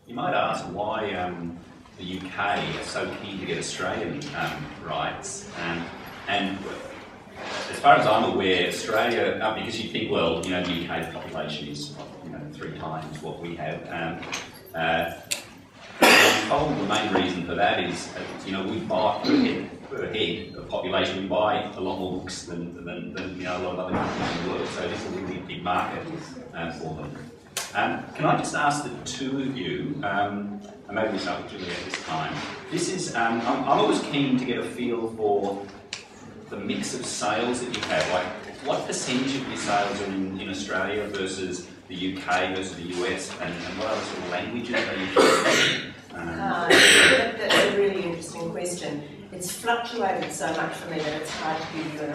You might ask why the UK are so keen to get Australian rights, and as far as I'm aware, Australia, because you think, well, you know, the UK's population is, you know, 3 times what we have. Probably the main reason for that is, you know, we buy per head of population, we buy a lot more books than you know, a lot of other countries in the world. So this is a really big market for them. Can I just ask the two of you, and maybe we'll start with Juliet this time. This is, I'm always keen to get a feel for the mix of sales that you have. Like, what percentage of your sales are in Australia versus the UK versus the US, and what other sort of languages are you using? That's a really interesting question. It's fluctuated so much for me that it's hard to give you an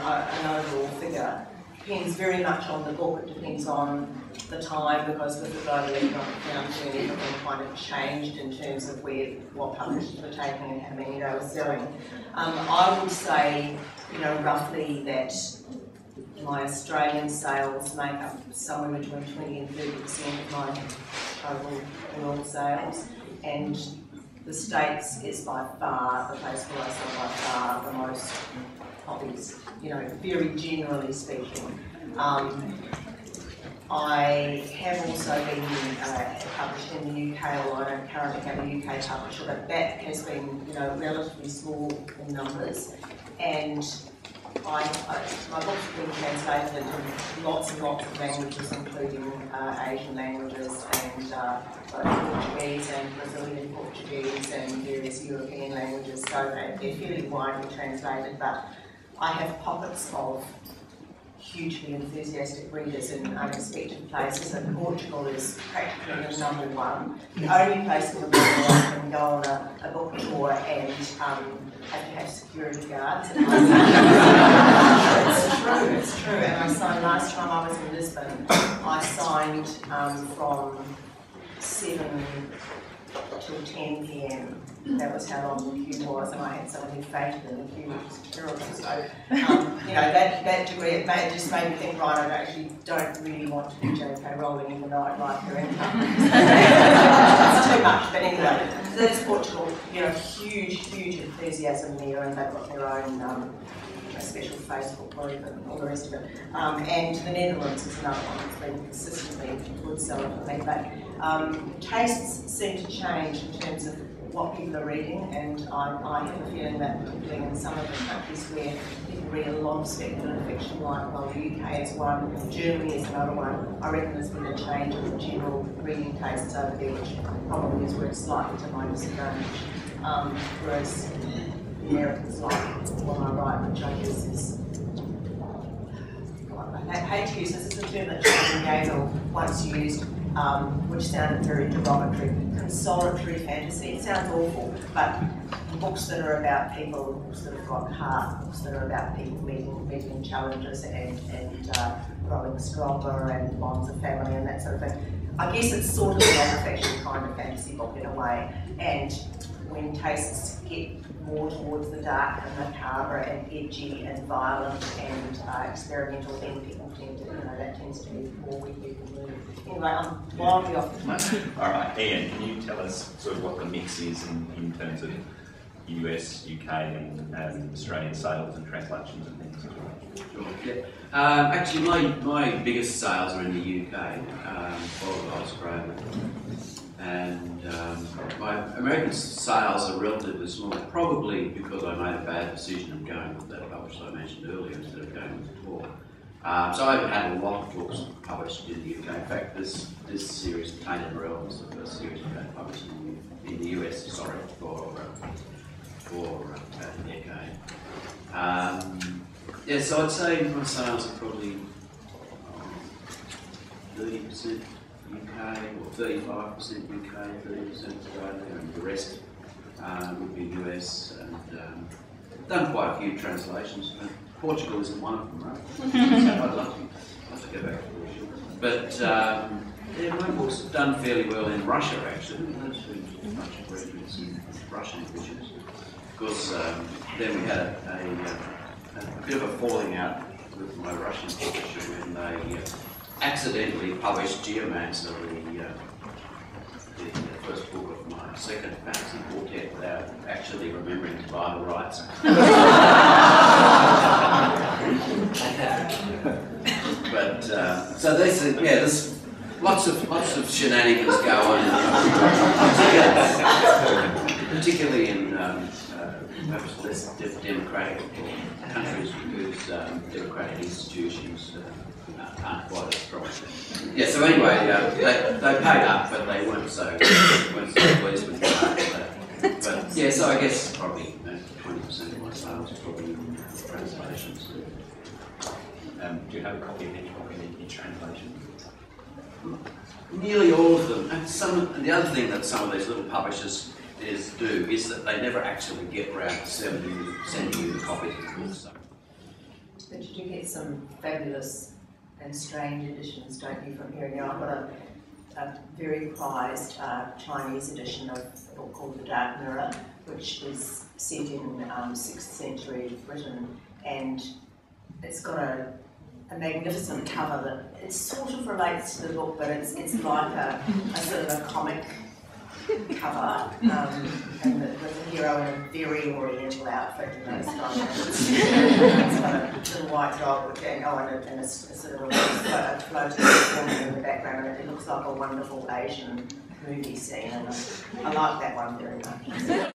overall figure. It depends very much on the book, it depends on the time, because with the global economic downturn, everything kind of changed in terms of what publishers were taking and how many they were selling. I would say, you know, roughly that my Australian sales make up somewhere between 20 and 30% of my total world sales, and the States is by far the place where I sell by far the most copies, you know, very generally speaking. I have also been published in the UK, although I don't currently have a UK publisher, but that has been, you know, relatively small in numbers. And my books have been translated into lots and lots of languages, including Asian languages and both Portuguese and Brazilian Portuguese and various European languages. So they're fairly widely translated, but I have pockets of hugely enthusiastic readers in unexpected places, and Portugal is practically the #1. The only place in the world where I can go on a book tour and have to have security guards. It's true. And I signed, last time I was in Lisbon, I signed from 7 till 10 p.m. That was how long the queue was, and I had someone who fainted in the queue, which was terrible. So, you know, that degree, it just made me think, right, I actually don't really want to be J.K. Rowling, even though I'd like her income. It's too much, but anyway, that's Portugal. You know, huge enthusiasm there, and they've got their own special Facebook group and all the rest of it. And the Netherlands is another one that's been consistently a good seller for me. But tastes seem to change in terms of what people are reading, and I have a feeling that particularly in some of the countries where people read a lot of speculative fiction, like, well, the UK is one, Germany is another one, I reckon there's been a change in the general reading tastes over there, which probably is where it's slightly to my disadvantage. Whereas the Americans like what I write, which I guess is, I hate to use this, it's a term that John Gale once used, which sounded very derogatory, consolatory fantasy. It sounds awful, but books that are about people, books that have got heart, books that are about people meeting challenges and growing stronger and bonds of family and that sort of thing. I guess it's sort of a non-fiction kind of fantasy book in a way, and when tastes get more towards the dark and macabre and edgy and violent and experimental, then people tend to, you know, that tends to be more where people move. Anyway, I'm wildly off the topic. All right, Ian, can you tell us sort of what the mix is in terms of US, UK and Australian sales and translations and things as well? Sure, yeah. Actually, my biggest sales are in the UK, followed by Australia. And my American sales are relatively small, probably because I made a bad decision of going with that publisher I mentioned earlier instead of going with the Tor. So I haven't had a lot of books published in the UK. In fact, this series, Tainted Realm, is the first series I've had published in the US, sorry, for about a decade. Yeah, so I'd say my sales are probably 30% UK, or 35% UK, 30% Australia, and the rest would be US. And I've done quite a few translations. Portugal isn't one of them, right? So I'd love to go back to Portugal. But yeah, my books have done fairly well in Russia, actually. There's been a bunch of readers in Russian editions. Because then we had a bit of a falling out with my Russian publisher when they accidentally published Geomancer, the first book second fantasy quartet without actually remembering to buy the rights. But so there's there's lots of shenanigans go on, particularly in perhaps less democratic countries because democratic institutions aren't quite as strong. Yeah. So anyway, they paid up, but they weren't so pleased with that. But yeah, so I guess probably 20% of my sales are probably translations. Do you have a copy of each book in each translation? Nearly all of them. And the other thing that some of these little publishers do is that they never actually get around to sending you the copies of the books. So. But you do get some fabulous and strange editions, don't you, from here? Now I've got a very prized Chinese edition of a book called The Dark Mirror, which is set in 6th century Britain, and it's got a magnificent cover that it sort of relates to the book, but it's like a sort of a comic cover, and with the hero in a very oriental outfit and those kind of things. It's got a little white dog and a sort of a floating woman in the background, and it looks like a wonderful Asian movie scene, and I like that one very much.